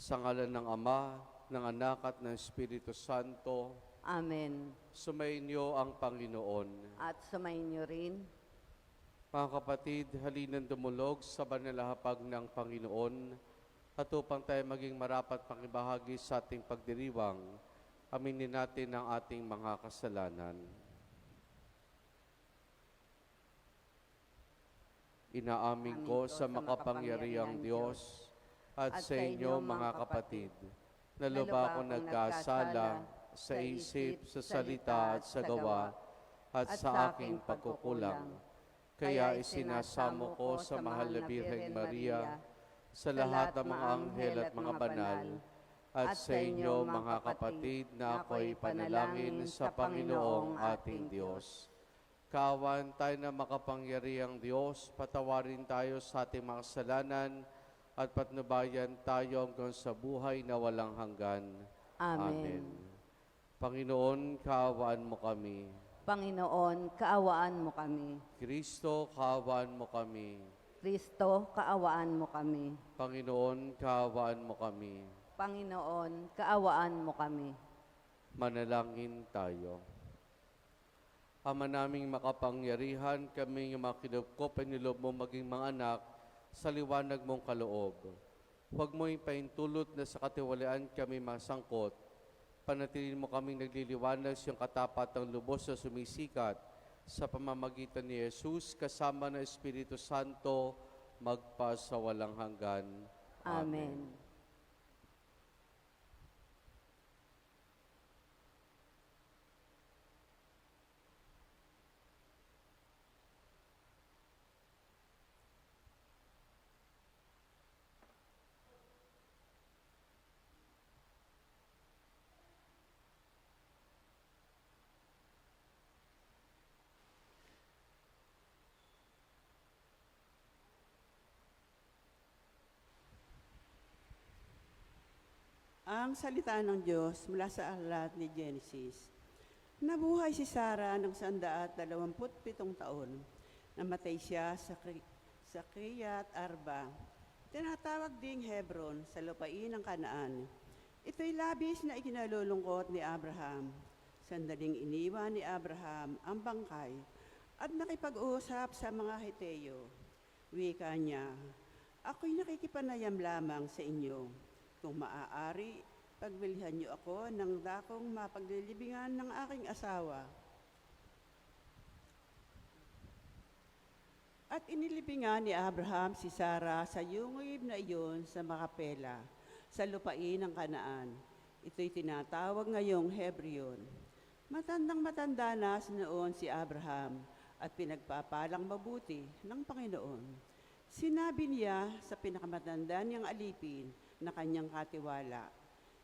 Sa ngalan ng Ama, ng Anak at ng Espiritu Santo, Amen. sumainyo ang Panginoon. At sumainyo rin. Mga kapatid, halinan dumulog sa banalahapag ng Panginoon at upang tayo maging marapat pakibahagi sa ating pagdiriwang, aminin natin ang ating mga kasalanan. Inaamin ko sa makapangyarihang Diyos at sa inyo mga kapatid, na lubha akong nagkasala sa isip, sa salita at sa gawa at sa aking pagkukulang. Kaya isinasamo ko sa mahal na Birheng Maria, sa lahat ng mga anghel at mga banal, at sa inyo mga kapatid na ako'y panalangin sa Panginoong ating Diyos. Kaawaan tayo na makapangyarihang Diyos, patawarin tayo sa ating mga kasalanan at patnubayan tayo hanggang sa buhay na walang hanggan. Amen. Panginoon, kaawaan mo kami. Panginoon, kaawaan mo kami. Kristo, kaawaan mo kami. Kristo, kaawaan mo kami. Panginoon, kaawaan mo kami. Panginoon, kaawaan mo kami. Manalangin tayo. Ama naming makapangyarihan, kami yung mga kinupkop ay nilob mo maging mga anak sa liwanag mong kaloob. Huwag mo ipaintulot na sa katiwalaan kami masangkot. Panatilin mo kaming nagliliwanag sa iyong katapatang lubos na sumisikat sa pamamagitan ni Jesus kasama ng Espiritu Santo magpasawalang hanggan. Amen. Ang salita ng Diyos mula sa aklat ni Genesis. Nabuhay si Sarah ng 127 taon. Namatay siya sa Kriyat Arba. Tinatawag ding Hebron sa lupain ng Kanaan. Ito'y labis na ikinalulungkot ni Abraham. Sandaling iniwan ni Abraham ang bangkay at nakipag-usap sa mga Heteo. Wika niya, ako'y nakikipanayam lamang sa inyo. Kung maaari, pagbilhan niyo ako ng dakong mapaglilibingan ng aking asawa. At inilibingan ni Abraham si Sarah sa yungib na iyon sa Makapela, sa lupain ng Kanaan. Ito'y tinatawag ngayong Hebron. Matandang-matanda na noon si Abraham at pinagpapalang mabuti ng Panginoon. Sinabi niya sa pinakamatanda niyang alipin na kanyang katiwala,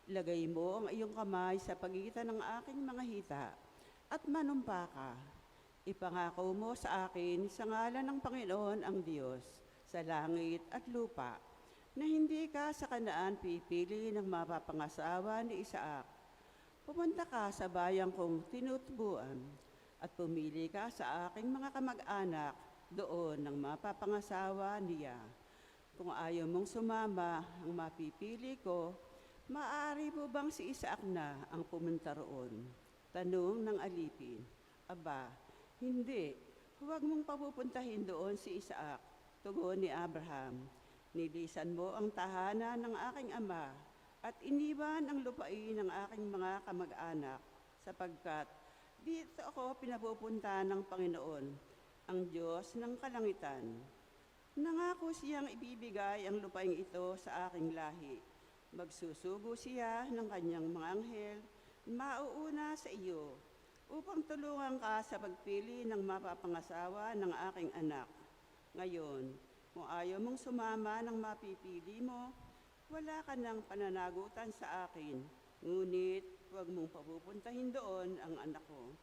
ilagay mo ang iyong kamay sa pagitan ng aking mga hita at manumpa ka. Ipangako mo sa akin sa ngalan ng Panginoon ang Diyos sa langit at lupa na hindi ka sa Kanaan pipili ng mapapangasawa ni Isaac. Pupunta ka sa bayang kong tinutubuan at pumili ka sa aking mga kamag-anak doon ng mapapangasawa niya. Kung ayaw mong sumama ang mapipili ko, maaari mo bang si Isaac na ang pumunta roon? Tanong ng alipin. Aba, hindi. Huwag mong papupuntahin doon si Isaac. Tugon ni Abraham. Nilisan mo ang tahanan ng aking ama at iniwan ang lupain ng aking mga kamag-anak sapagkat dito ako pinapupunta ng Panginoon, ang Diyos ng kalangitan. Nangako siyang ibibigay ang lupaing ito sa aking lahi. Magsusugo siya ng kanyang mga anghel, mauuna sa iyo, upang tulungan ka sa pagpili ng mapapangasawa ng aking anak. Ngayon, kung ayaw mong sumama ng mapipili mo, wala ka ng pananagutan sa akin, ngunit huwag mong papupuntahin doon ang anak ko.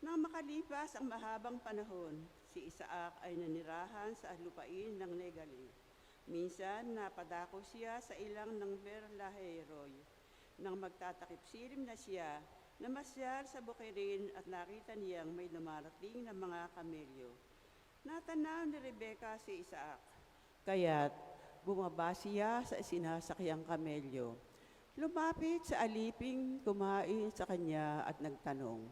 Nang makalipas ang mahabang panahon, si Isaac ay nanirahan sa lupain ng Negali. Minsan, napadako siya sa ilang ng Berlaheroy. Nang magtatakip silim na siya, namasyal sa bukirin at nakita niyang may dumarating na mga kamelyo. Natanaw ni Rebeka si Isaac. Kaya't Bumaba siya sa sinasakyang kamelyo. Lumapit sa aliping kumain sa kanya at nagtanong,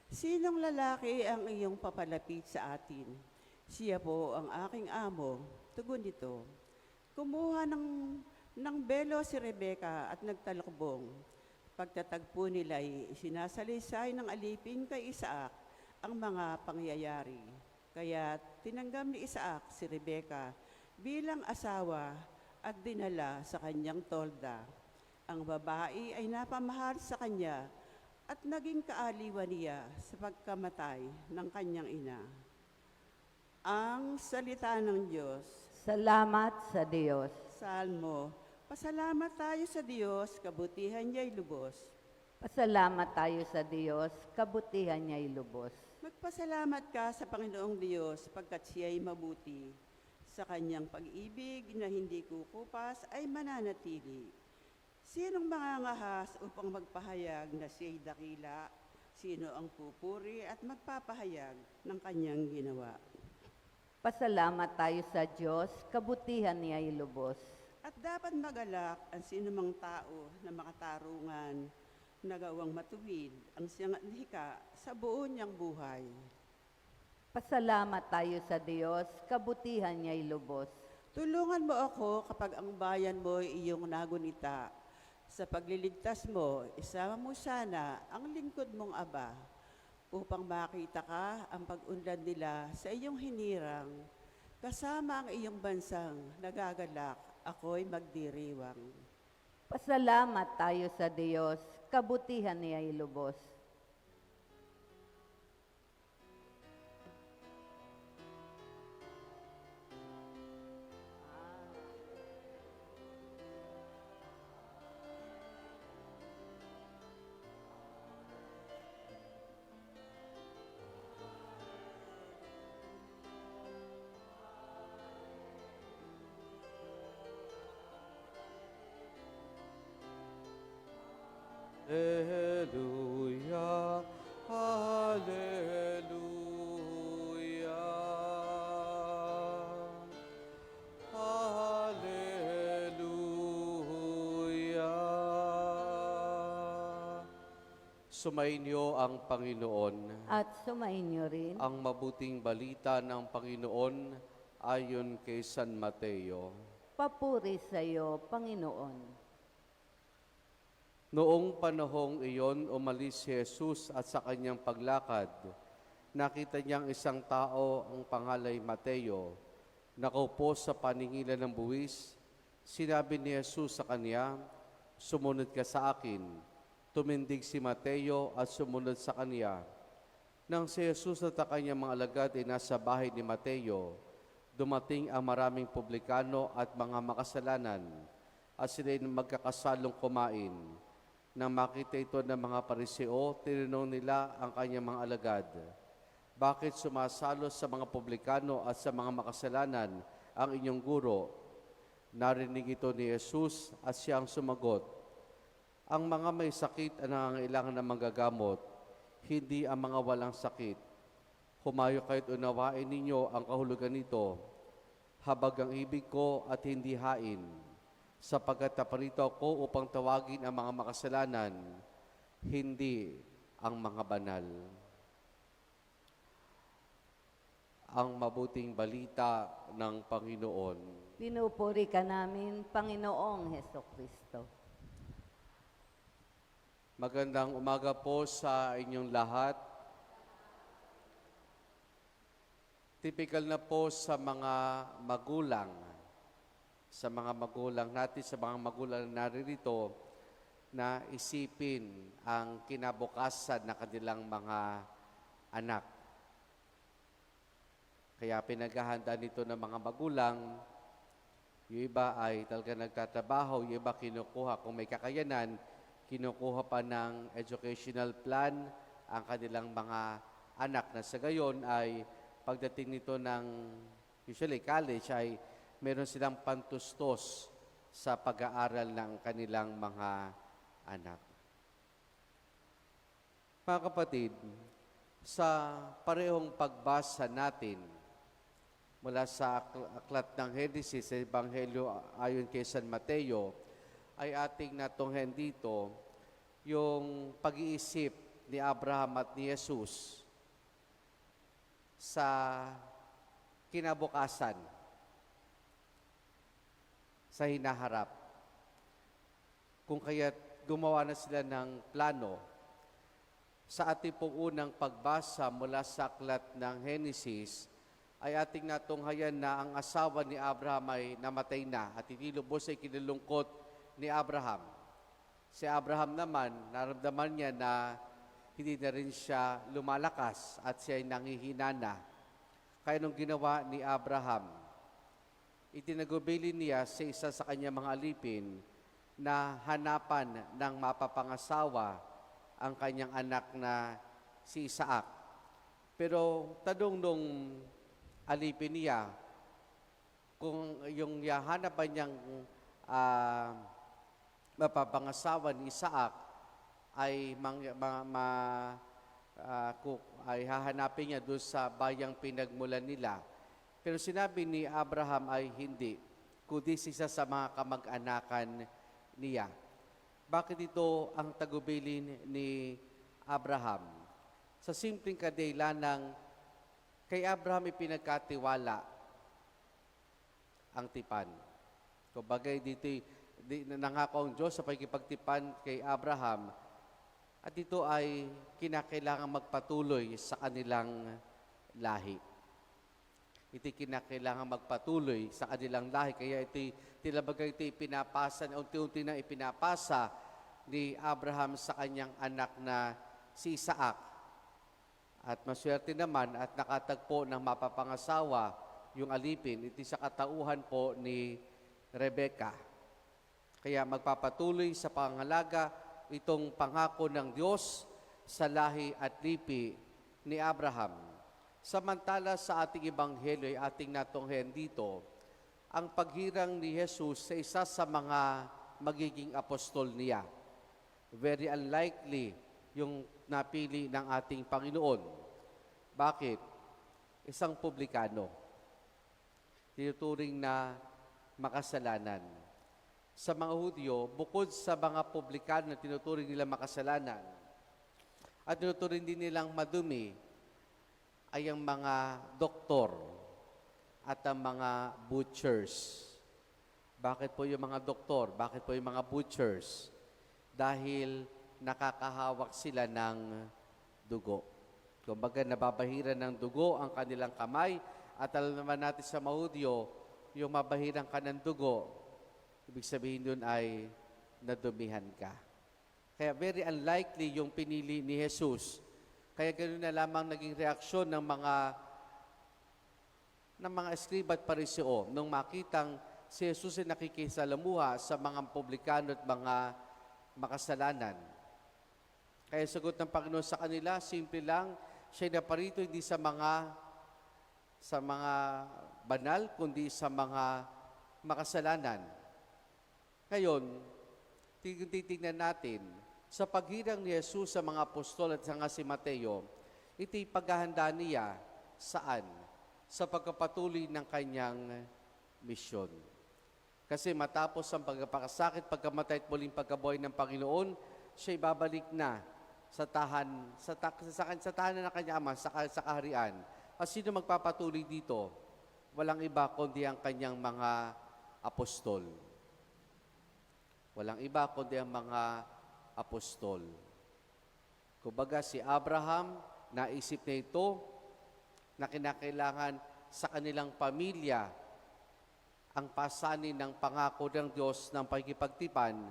"Sinong lalaki ang iyong papalapit sa atin?" "Siya po ang aking amo," tugon nito. Kumuha ng belo si Rebeka at nagtalokbong. Pagtatagpo nila ay sinasalisay ng aliping kay Isaac ang mga pangyayari. Kaya tinanggap ni Isaac si Rebeka bilang asawa at dinala sa kanyang tolda. Ang babae ay napamahal sa kanya at naging kaaliwan niya sa pagkamatay ng kanyang ina. Ang salita ng Diyos. Salamat sa Diyos. Salmo. Pasalamat tayo sa Diyos, kabutihan niya'y lubos. Pasalamat tayo sa Diyos, kabutihan niya'y lubos. Magpasalamat ka sa Panginoong Diyos pagkat siya'y mabuti. Sa kanyang pag-ibig na hindi kukupas ay mananatili. Sinong mangangahas upang magpahayag na siya'y dakila? Sino ang pupuri at magpapahayag ng kanyang ginawa? Pasalamat tayo sa Diyos, kabutihan niya'y lubos. At dapat magalak ang sinumang tao na makatarungan, nagawang matuwid ang siyang adhika sa buo niyang buhay. Pasalamat tayo sa Diyos, kabutihan niya'y lubos. Tulungan mo ako kapag ang bayan mo ay iyong nagunita. Sa pagliligtas mo, isama mo sana ang lingkod mong Aba, upang makita ka ang pag-unlad nila sa iyong hinirang. Kasama ang iyong bansang nagagalak, ako'y magdiriwang. Pasalamat tayo sa Diyos, kabutihan niya'y lubos. Hallelujah, hallelujah, hallelujah. Sumainyo ang Panginoon. At sumainyo rin, Ang mabuting balita ng Panginoon ayon kay San Mateo. papuri sa iyo, Panginoon. Noong panahong iyon, umalis si Jesus at sa kanyang paglakad, nakita niyang isang tao ang pangalay Mateo, nakaupo sa paningilan ng buwis. Sinabi ni Jesus sa kanya, "Sumunod ka sa akin." Tumindig si Mateo at sumunod sa kanya. Nang si Jesus at ang kanyang mga alagad ay nasa bahay ni Mateo, dumating ang maraming publikano at mga makasalanan, at sila'y magkakasalong kumain. Nang makita ito ng mga Pariseo, tinanong nila ang kanyang mga alagad, "Bakit sumasalo sa mga publikano at sa mga makasalanan ang inyong guro?" Narinig ito ni Jesus at siyang sumagot, "Ang mga may sakit ang nangangailangan ng manggagamot, hindi ang mga walang sakit. Humayo kayo't unawain ninyo ang kahulugan nito. Habag ang ibig ko at hindi hain, sapagkat naparito ako upang tawagin ang mga makasalanan, hindi ang mga banal." Ang mabuting balita ng Panginoon. Pinupuri ka namin, Panginoong Hesukristo. Magandang umaga po sa inyong lahat. Typical na po sa mga magulang, natin, sa mga magulang na naririto, na isipin ang kinabukasan na kanilang mga anak. Kaya pinaghahanda nito ng mga magulang. Yung iba ay talaga nagtatrabaho, yung iba kinukuha, kung may kakayanan, kinukuha pa ng educational plan ang kanilang mga anak, na sa gayon ay pagdating nito ng usually college ay meron silang pantustos sa pag-aaral ng kanilang mga anak. Mga kapatid, sa parehong pagbasa natin mula sa aklat ng Henesis sa Ebanghelyo ayon kay San Mateo, ay ating natunghen dito yung pag-iisip ni Abraham at ni Jesus sa kinabukasan, sa hinaharap. Kung kaya't gumawa na sila ng plano. Sa ating pong unang pagbasa mula sa aklat ng Henesis, ay ating natunghayan na ang asawa ni Abraham ay namatay na at inilubos ay kinalungkot ni Abraham. Si Abraham naman, naramdaman niya na hindi na rin siya lumalakas at siya ay nangihina na. Kaya nung ginawa ni Abraham, itinagubili niya sa isa sa kanyang mga alipin na hanapan ng mapapangasawa ang kanyang anak na si Isaac. Pero tanong nung alipin niya, kung yung hanapan niyang mapapangasawa ni Isaac ay ay hahanapin niya doon sa bayang pinagmulan nila. Pero sinabi ni Abraham ay hindi, kundi isa sa mga kamag-anakan niya. Bakit ito ang tagubilin ni Abraham? Sa simpleng kadahilan ng kay Abraham ipinagkatiwala ang tipan. Kumbaga dito nangako ang Diyos sa pagkipagtipan kay Abraham at ito ay kinakailangan magpatuloy sa kanilang lahi. Ito kinakailangan magpatuloy sa kanilang lahi. Kaya ito ipinapasa, unti-unti na ipinapasa ni Abraham sa kanyang anak na si Isaac. At maswerte naman at nakatagpo ng mapapangasawa yung alipin. Ito sa katauhan po ni Rebecca. Kaya magpapatuloy sa pangalaga itong pangako ng Diyos sa lahi at lipi ni Abraham. Samantala sa ating ebanghelyo ay ating natunghen dito ang paghirang ni Jesus sa isa sa mga magiging apostol niya. Very unlikely yung napili ng ating Panginoon. Bakit? Isang publikano. Tinuturing na makasalanan. Sa mga Hudyo, bukod sa mga publikano na tinuturing nila makasalanan, at tinuturing din nilang madumi, ay ang mga doktor at ang mga butchers. Bakit po yung mga doktor? Bakit po yung mga butchers? Dahil nakakahawak sila ng dugo. Kumbaga, nababahiran ng dugo ang kanilang kamay at alam naman natin sa Mahudyo, yung mabahirang ka ng dugo, ibig sabihin nun ay nadumihan ka. Kaya very unlikely yung pinili ni Jesus. Kaya ganoon na lamang naging reaksyon ng mga eskriba at pariseo nung makitang si Jesus ay nakikisalamuha sa mga publikano at mga makasalanan. Kaya sagot ng Panginoon sa kanila, simple lang, siya naparito hindi sa mga banal, kundi sa mga makasalanan. Ngayon, titignan natin, sa paghirang ni Jesus sa mga apostol at sa nga si Mateo, ito'y paghahanda niya saan? Sa pagkapatuloy ng kanyang misyon. Kasi matapos ang pagkapakasakit, pagkamatay at muling pagkabuhay ng Panginoon, siya'y babalik na sa tahanan ng kanyang ama, sa kaharian. At sino magpapatuloy dito? Walang iba kundi ang kanyang mga apostol. Walang iba kundi ang mga apostol. Kumbaga si Abraham, naisip na ito na kinakailangan sa kanilang pamilya ang pasanin ng pangako ng Diyos ng pagkipagtipan,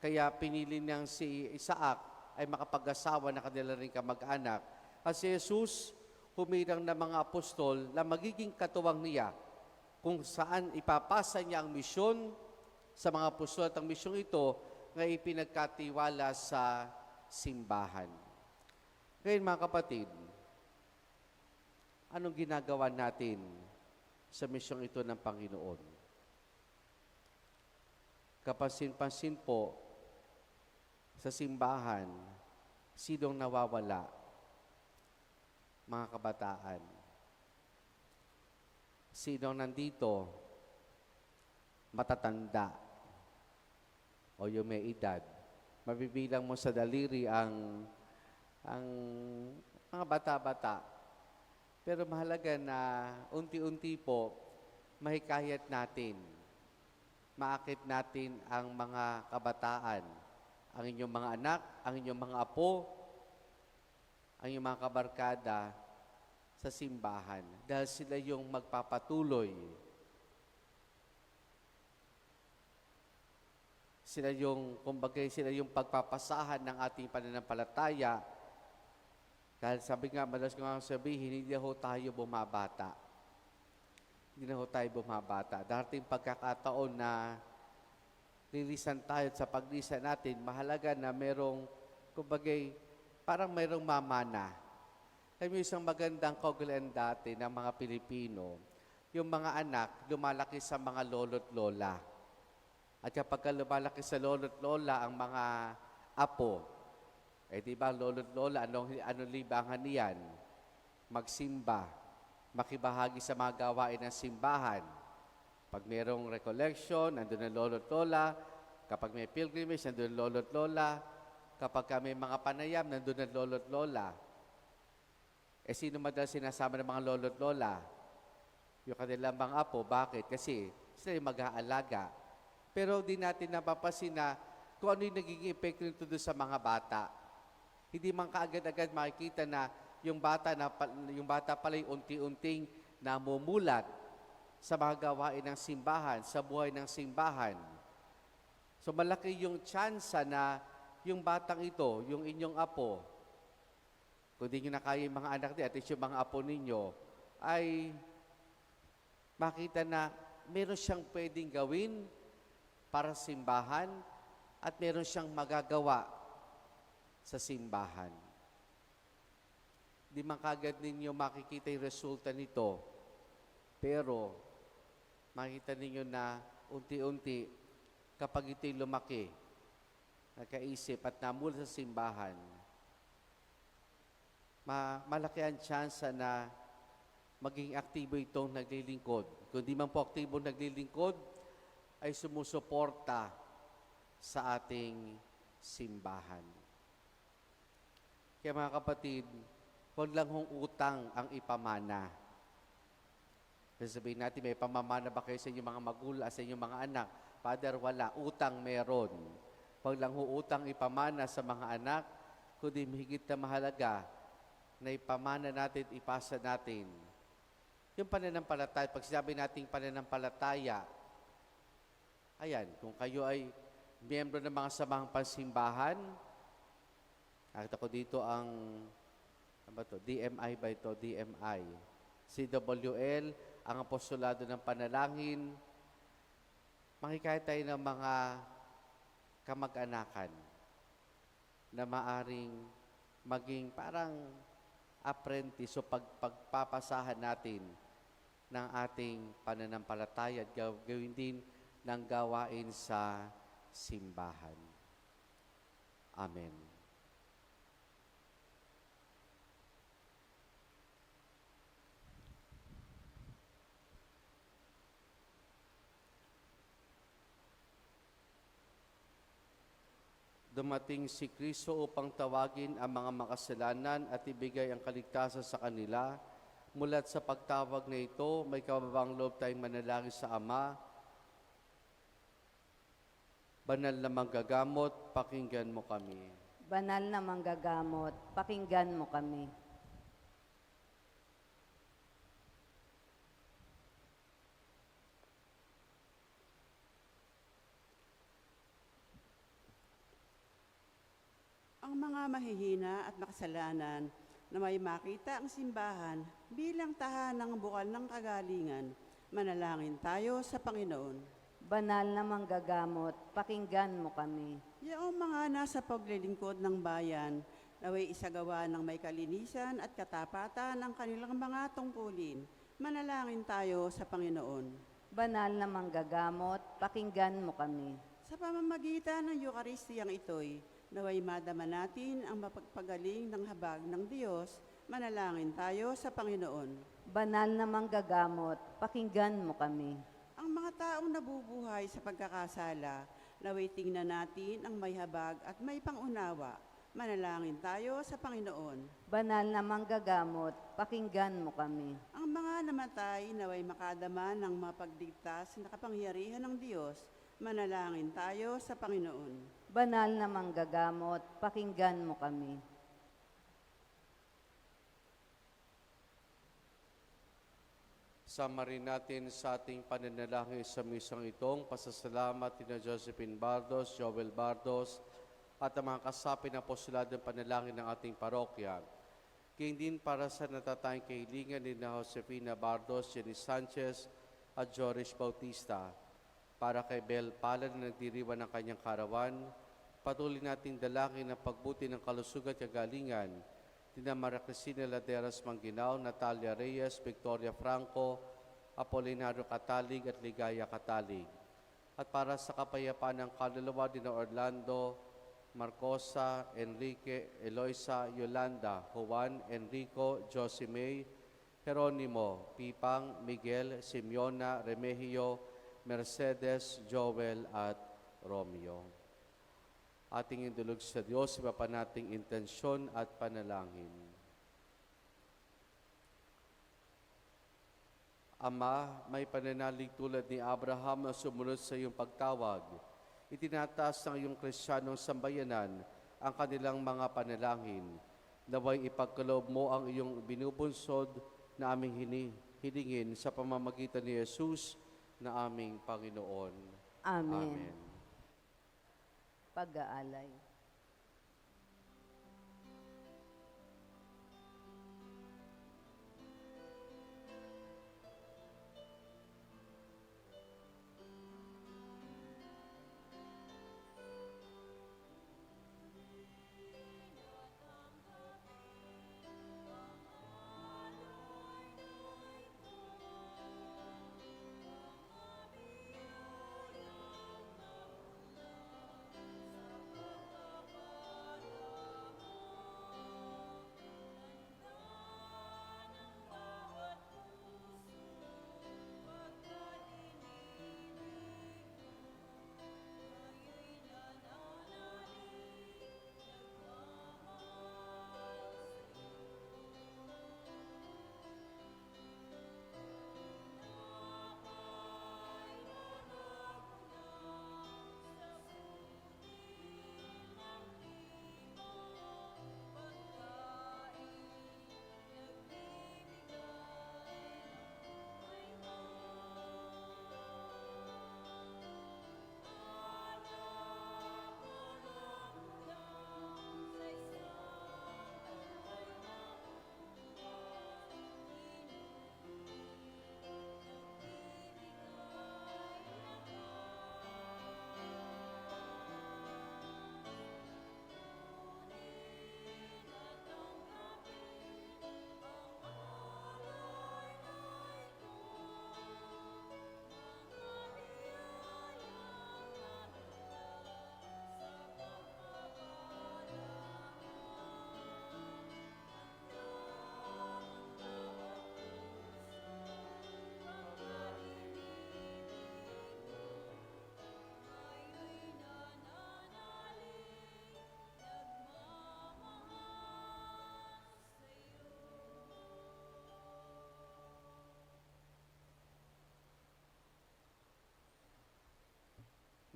kaya pinili niyang si Isaac ay makapag-asawa na kanila rin kamag-anak. At si Jesus, humirang ng mga apostol na magiging katuwang niya kung saan ipapasa niya ang misyon sa mga apostol at ang misyong ito na ipinagkatiwala sa simbahan. Ngayon mga kapatid, anong ginagawa natin sa misyong ito ng Panginoon? Kapansin-pansin po sa simbahan, sinong nawawala? Mga kabataan. Sino nandito? Matatanda o yung may edad. Mabibilang mo sa daliri ang mga bata-bata. Pero mahalaga na unti-unti po mahikayat natin. Maakit natin ang mga kabataan, ang inyong mga anak, ang inyong mga apo, ang inyong mga kabarkada sa simbahan. Dahil sila yung magpapatuloy. Sila yung, kumbaga, sila yung pagpapasahan ng ating pananampalataya. Dahil sabi nga, madalas ko nga sabihin, hindi na ho tayo bumabata. Hindi na ho tayo bumabata. Darating pagkakataon na lilisan tayo sa paglisan natin, mahalaga na merong, kumbaga, parang merong mamana. Kaya isang magandang kaugalan dati ng mga Pilipino, yung mga anak lumalaki sa mga lolo't lola. At kapag lumalaki sa lolo't lola ang mga apo, di ba lolo't lola, anong libangan niyan? Magsimba, makibahagi sa mga gawain ng simbahan. Pag mayroong recollection, nandun ang lolo't lola. Kapag may pilgrimage, nandun ang lolo't lola. Kapag may mga panayam, nandun ang lolo't lola. Sino madalas sinasama ng mga lolo't lola? Yung kanilang mga apo. Bakit? Kasi sila yung mag-aalaga. Pero di natin napapasin na kung ano yung nagiging epekto nito doon sa mga bata. Hindi man kaagad-agad makikita na yung bata pala yung unti-unting namumulat sa mga gawain ng simbahan, sa buhay ng simbahan. So malaki yung tsansa na yung batang ito, yung inyong apo, kung di nyo na kaya yung mga anak niya, at least yung mga apo ninyo, ay makita na meron siyang pwedeng gawin para sa simbahan at meron siyang magagawa sa simbahan. Di man kagad ninyo makikita yung resulta nito, pero makita ninyo na unti-unti kapag ito'y lumaki, nakaisip at namula sa simbahan, malaki ang tsansa na maging aktibo itong naglilingkod. Kung di man po aktibo naglilingkod, ay sumusuporta sa ating simbahan. Kaya mga kapatid, huwag lang hong utang ang ipamana. Kasi sabihin natin, may pamamana ba kayo sa inyong mga magulang, sa inyong mga anak? Father, wala. Utang meron. Huwag lang hong utang ipamana sa mga anak, kundi mahigit na mahalaga na ipamana natin, ipasa natin. Yung pananampalataya, pag sinabi natin pananampalataya, ayan, kung kayo ay miyembro ng mga samahang pansimbahan, nakita ko dito ang DMI ba ito? DMI. CWL, ang apostolado ng panalangin. Makikita tayo ng mga kamag-anakan na maaring maging parang apprentice o pagpapasahan natin ng ating pananampalataya at gawin din ng gawain sa simbahan. Amen. Dumating si Kristo upang tawagin ang mga makasalanan at ibigay ang kaligtasan sa kanila. Mulat sa pagtawag na ito, may kababang loob tayong manalangin sa Ama. Banal na manggagamot, pakinggan mo kami. Banal na manggagamot, pakinggan mo kami. Ang mga mahihina at makasalanan na may makita ang simbahan bilang tahanang bukal ng kagalingan, manalangin tayo sa Panginoon. Banal na manggagamot, pakinggan mo kami. Yaong mga nasa paglilingkod ng bayan, naway isagawa ng may kalinisan at katapatan ng kanilang mga tungkulin, manalangin tayo sa Panginoon. Banal na manggagamot, pakinggan mo kami. Sa pamamagitan ng Eukaristiyang ito'y, naway madama natin ang mapagpagaling ng habag ng Diyos Manalangin tayo sa Panginoon. Banal na manggagamot, pakinggan mo kami. Ang mga taong nabubuhay sa pagkakasala, naway tingnan natin ang may habag at may pangunawa. Manalangin tayo sa Panginoon. Banal na manggagamot, pakinggan mo kami. Ang mga namatay, naway makadama ng mapagligtas na kapangyarihan ng Diyos. Manalangin tayo sa Panginoon. Banal na manggagamot, pakinggan mo kami. Sama rin natin sa ating pananalangin sa misang itong pasasalamat ni Josephine Bardos, Joel Bardos, at ang mga kasapi na apostolado ng panalangin ng ating parokya. King din para sa natatayang kahilingan ni na Josefina Bardos, Jenny Sanchez, at Joris Bautista. Para kay Bel Palad na nagdiriwan ng kanyang karawan, patuloy nating dalangin ang pagbuti ng kalusugan at kagalingan Tina Maria Cristina Laderas Mangginaw, Natalia Reyes, Victoria Franco, Apolinario Katalig at Ligaya Katalig. At para sa kapayapaan ng kaluluwa ni Orlando, Marcosa, Enrique, Eloisa, Yolanda, Juan, Enrico, Josie May, Jeronimo, Pipang, Miguel, Simeona, Remigio, Mercedes, Joel at Romeo. Ating indulog sa Diyos, iba pa nating intensyon at panalangin. Ama, may pananalig tulad ni Abraham na sumunod sa iyong pagtawag. Itinataas ng iyong Kristiyanong sambayanan ang kanilang mga panalangin. Naway ipagkaloob mo ang iyong binubunsod na aming hilingin sa pamamagitan ni Jesus na aming Panginoon. Amen. Pag-aalay.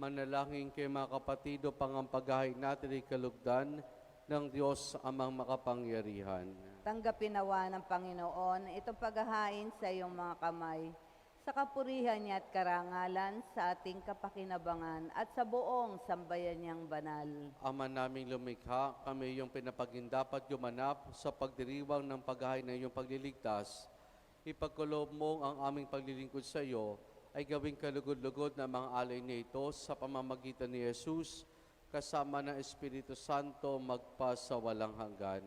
Manalangin kayo mga kapatido, pangampagahay natin ay kalugdan ng Diyos amang makapangyarihan. Tanggapin nawa ng Panginoon itong paghahain sa iyong mga kamay, sa kapurihan niya at karangalan sa ating kapakinabangan at sa buong sambayan niyang banal. Ama naming lumikha, kami iyong pinapagindapat gumanap sa pagdiriwang ng paghahain ng iyong pagliligtas. Ipagkaloob mo ang aming paglilingkod sa iyo, ay gawing kalugod-lugod na mga alay nito sa pamamagitan ni Jesus, kasama ng Espiritu Santo magpa sa walang hanggan.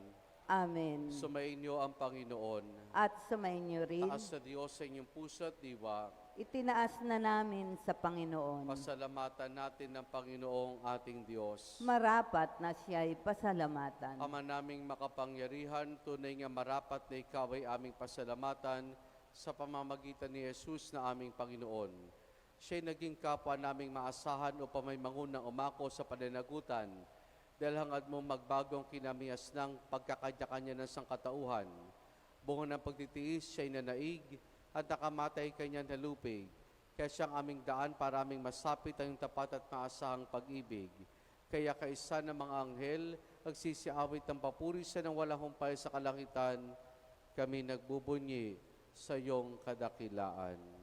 Amen. Sumainyo ang Panginoon. At sumainyo rin, Taas sa Diyos sa inyong puso at diwa. itinaas na namin sa Panginoon. Pasalamatan natin ng Panginoong ating Diyos. Marapat na siya'y pasalamatan. Ama naming makapangyarihan, tunay nga marapat na ikaw ay aming pasalamatan sa pamamagitan ni Jesus na aming Panginoon. Siya'y naging kapwa naming maasahan upang may mangunang umako sa pananagutan dahil hangad mong magbagong kinamias ng pagkakanya-kanya ng sangkatauhan. Bunga ng pagtitiis, siya'y nanaig at nakamatay kanyang nalupig. Kaya siyang aming daan para aming masapit ang tapat at maasahang pag-ibig. Kaya kaisa ng mga anghel, nagsisiawit ng papuri sa nang walang humpay sa kalangitan, kami nagbubunyi sa iyong kadakilaan.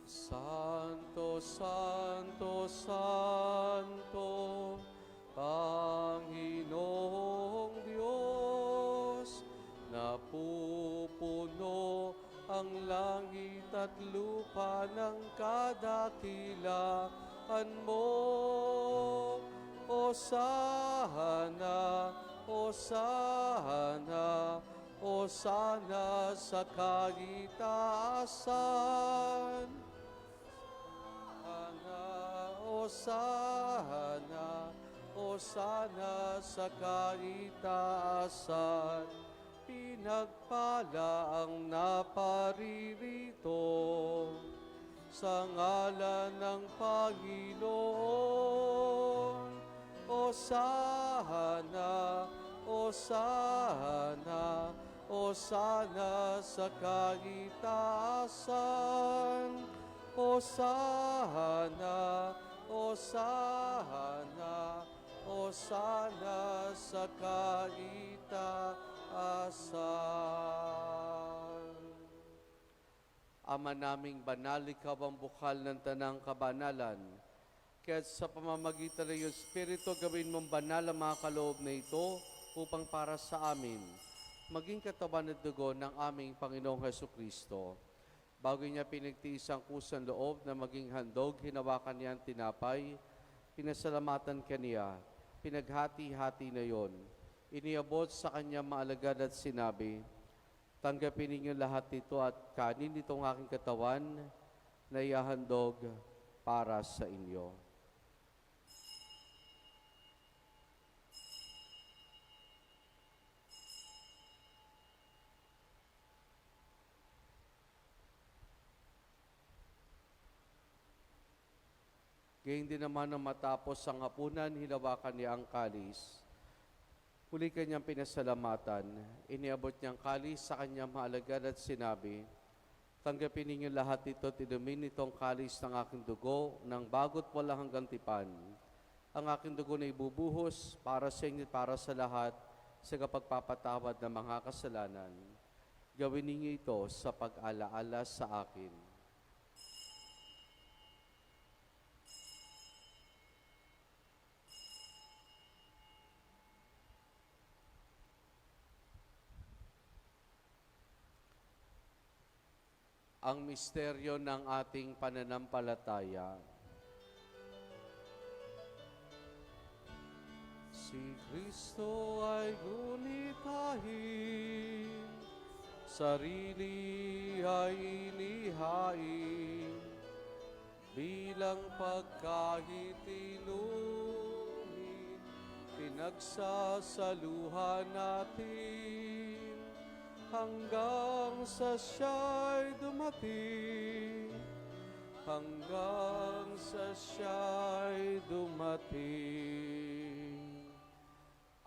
Santo, Santo, Santo, Panginoong Diyos, napupuno ang langit at lupa ng kadakilaan mo. Hosana, Hosana, Hosana sa kaitaasan. Hosana, Hosana sa kaitaasan. Pinagpala ang naparirito sa ngalan ng Panginoon. Hosana, Hosana, Hosana sa kaitaasan. Hosana, Hosana, Hosana sa kaitaasan. Ama naming banal, ikaw ang bukal ng tanang kabanalan. Kaya sa pamamagitan ng iyong Espiritu, gawin mong banal ang mga kaloob na ito upang para sa amin, maging katawan at dugo ng aming Panginoong Hesukristo. Bago niya pinagtiis ang kusang loob na maging handog, hinawakan niya ang tinapay, pinasalamatan kaniya, pinaghati-hati na yon. Iniabot sa kanya maalagad at sinabi, tanggapin ninyo lahat ito at kanin itong aking katawan na ihahandog para sa inyo. Gayun din naman nang matapos ang hapunan, hinawakan niya ang kalis. Muli kanyang pinasalamatan, iniabot niyang kalis sa kanyang maalagad at sinabi, tanggapin ninyo lahat ito, tinumin itong kalis ng aking dugo, ng bago't walang hanggang tipan. Ang aking dugo na ibubuhos para sa inyo, para sa lahat, sa kapagpapatawad ng mga kasalanan. Gawin ninyo ito sa pag-alaala sa akin. Ang misteryo ng ating pananampalataya. Si Kristo ay gunitahin, sarili ay inihain, bilang pagkahitinuhin, pinagsasaluhan natin, hanggang sa siya'y dumating, hanggang sa siya'y dumating.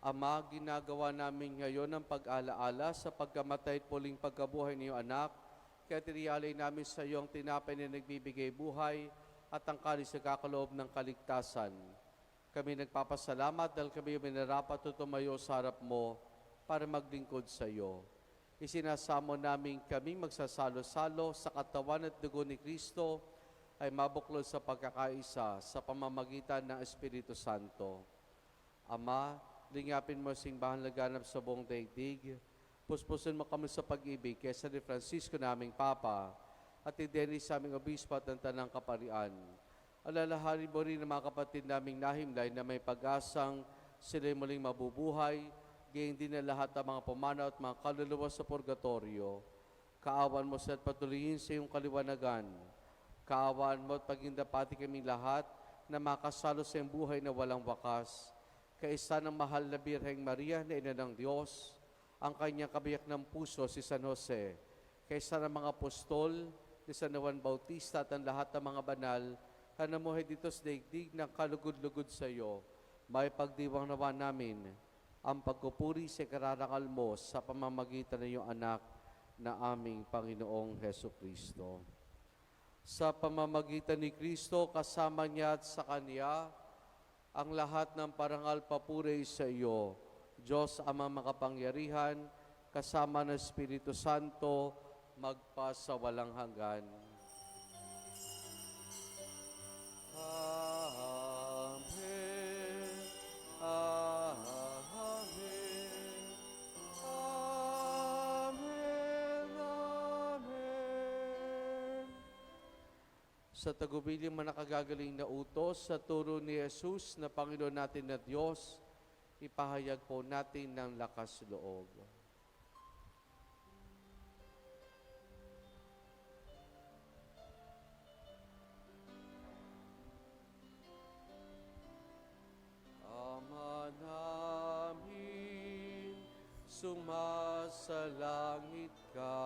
Ama, ginagawa namin ngayon ang pag-alaala sa pagkamatay at muling pagkabuhay ng iyong anak, kaya tiniyalay namin sa iyong tinapay na nagbibigay buhay at ang kalis na kakaloob ng kaligtasan. Kami nagpapasalamat dahil kami minarapat o tumayo sa harap mo para maglingkod sa iyo. Isinasamo namin kaming magsasalo-salo sa katawan at dugo ni Kristo ay mabuklod sa pagkakaisa sa pamamagitan ng Espiritu Santo. Ama, lingapin mo simbahan laganap sa buong daigdig. Puspusin mo kami sa pag-ibig kaysa ni Francisco naming Papa at ideni sa aming obispo at ng tanang kaparian. Alalahanin mo rin ang mga kapatid naming nahimlay na may pag-asang sila'y muling mabubuhay, gayon din na lahat ng mga pumanaw at mga kaluluwa sa purgatorio. Kaawan mo sa at patuloyin sa iyong kaliwanagan. Kaawaan mo at paging dapati kaming lahat na makasalo sa iyong buhay na walang wakas. Kaisa ng mahal na Birheng Maria na Ina ng Diyos, ang kanyang kabiyak ng puso si San Jose, kaisa ng mga apostol ni San Juan Bautista at ang lahat ng mga banal na namuhay dito sa daigdig ng kalugod-lugod sa iyo, may pagdiwang nawa namin ang pagkupuri sa kararangal mo sa pamamagitan ng iyong anak na aming Panginoong Heso Kristo. Sa pamamagitan ni Kristo, kasama niya at sa Kanya, ang lahat ng parangal papuri sa iyo, Diyos Amang makapangyarihan, kasama ng Espiritu Santo, magpasawalang hanggan. Amen. Amen. Amen. Amen. Sa tagubiling manakagagaling na utos sa turo ni Jesus na Panginoon natin na Diyos, ipahayag po natin ng lakas loob. Ama namin, sumasalangit ka,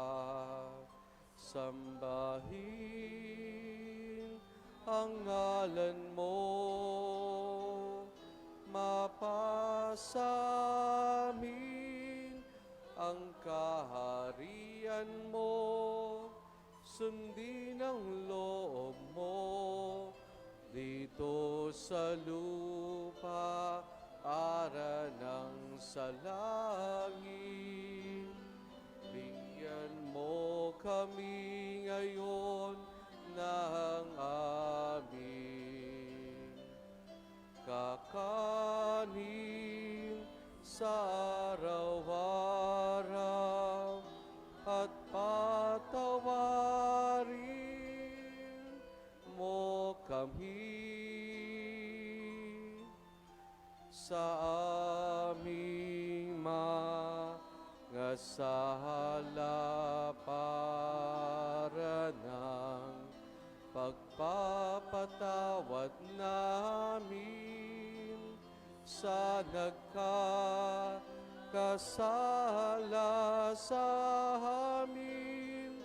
sambahin ang ngalan mo, mapasamin ang kaharian mo, sundin ang loob mo, dito sa lupa para ng sa langit. Bigyan mo kami ngayon ng amin kakanin sa araw-araw at patawarin mo kami sa aming mga sala para ng pagpapatawad namin sa nagkakasala sa amin,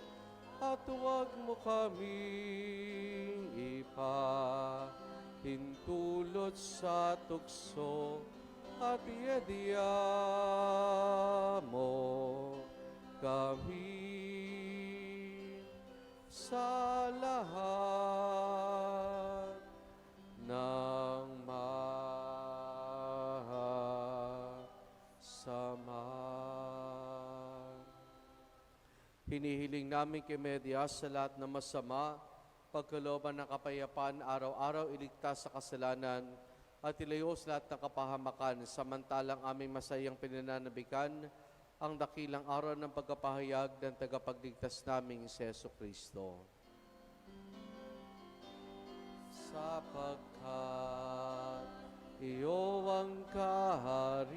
at huwag mo kaming ipahintulot sa tukso, at iadya mo kami sa lahat ng masama. Hinihiling namin kay Medias sa lahat ng masama, pagkalooban ng kapayapaan, araw-araw iligtas sa kasalanan, at ilayo sa lahat ng kapahamakan, samantalang aming masayang pinananabikan ang dakilang araw ng pagkapahayag ng tagapagligtas naming si Jesu Kristo. Sapagkat iyo ang kaharian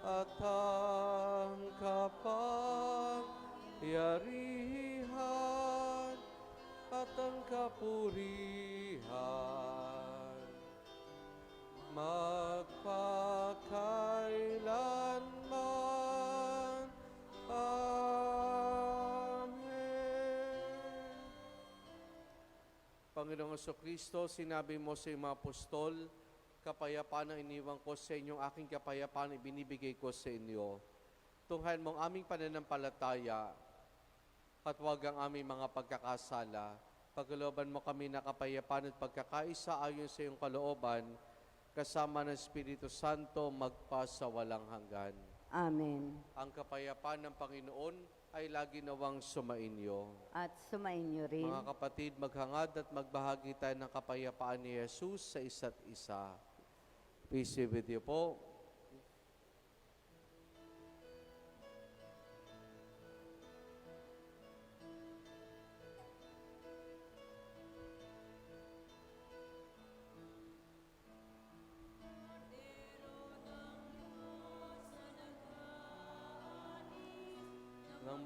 at ang kapangyarihan at ang kapurihan magpakailanman. Amen. Panginoong Jesucristo, sinabi mo sa iyong mga apostol, kapayapaan ang iniwan ko sa inyong aking kapayapaan ibinibigay ko sa inyo. Tunghayan mong aming pananampalataya at huwag ang aming mga pagkakasala. Pagkalooban mo kami na kapayapaan at pagkakaisa ayon sa iyong kalooban, kasama ng Espiritu Santo magpasawalang hanggan. Amen. Ang kapayapaan ng Panginoon ay lagi nawang sumainyo. At sumainyo rin. Mga kapatid, maghangad at magbahagi tayo ng kapayapaan ni Jesus sa isa't isa. Peace be with you po.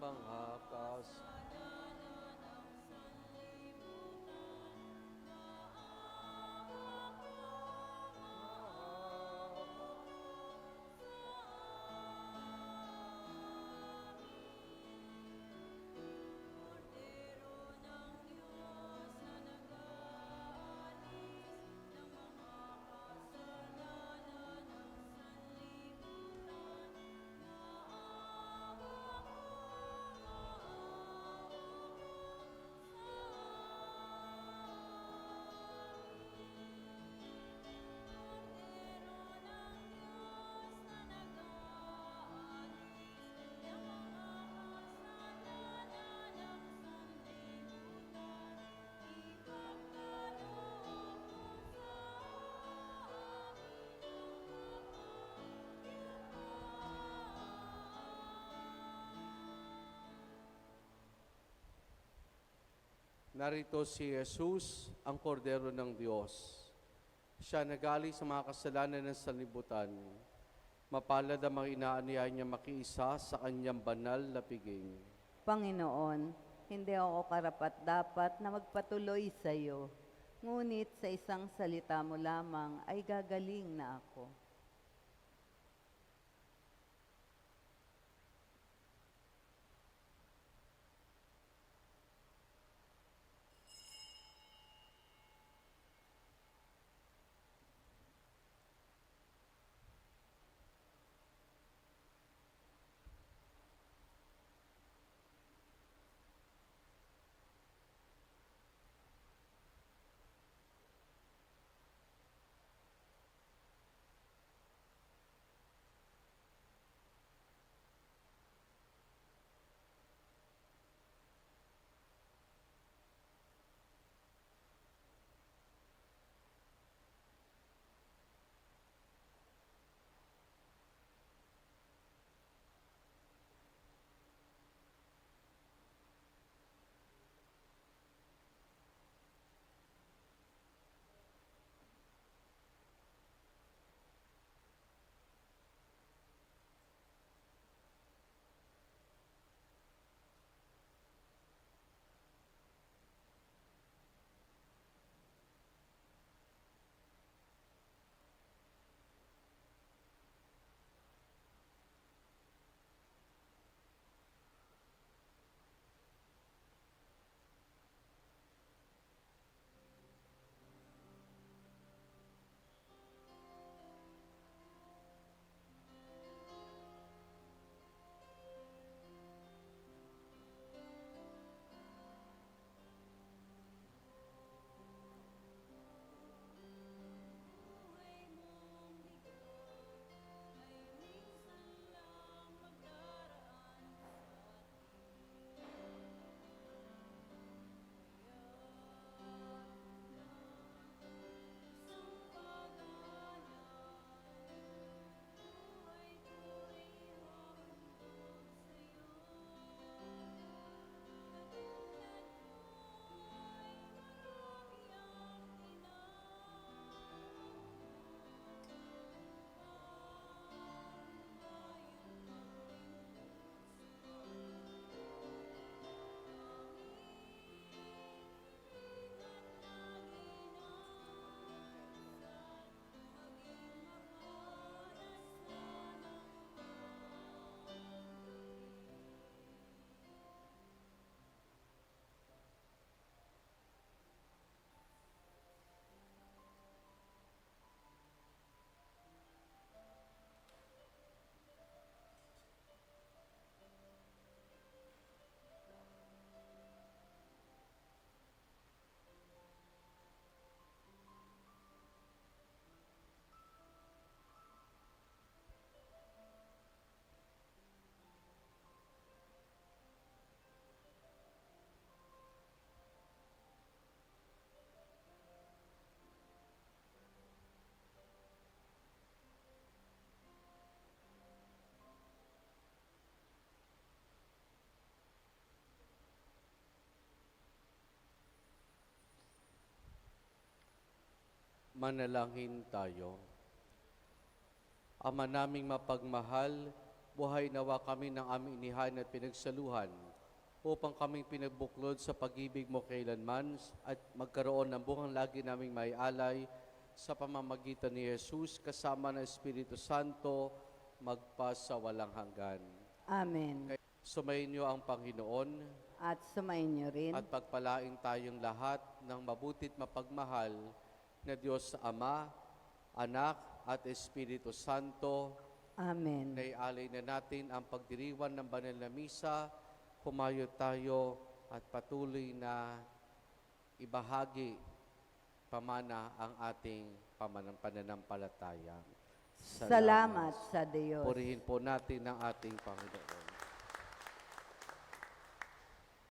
mga Narito si Jesus, ang kordero ng Diyos. Siya nagali sa mga kasalanan ng sanlibutan. Mapalad ang mga inaaniya niya makiisa sa kanyang banal na piging. Panginoon, hindi ako karapat-dapat na magpatuloy sa iyo. Ngunit sa isang salita mo lamang ay gagaling na ako. Manalangin tayo. Ama naming mapagmahal, buhay nawa kami ng aming inihain at pinagsaluhan, upang kaming pinagbuklod sa pag-ibig mo kailanman at magkaroon ng buhang lagi naming may alay sa pamamagitan ni Jesus kasama ng Espiritu Santo magpa sa walang hanggan. Amen. Sumayin niyo ang Panginoon At sumayin niyo rin. at pagpalain tayong lahat ng mabutit mapagmahal na Diyos Ama, Anak at Espiritu Santo. Amen. Naialay na natin ang pagdiriwan ng banal na misa. Humayo tayo at patuloy na ibahagi pamana ang ating pananampalataya. Salamat sa Diyos. Purihin po natin ang ating Panginoon.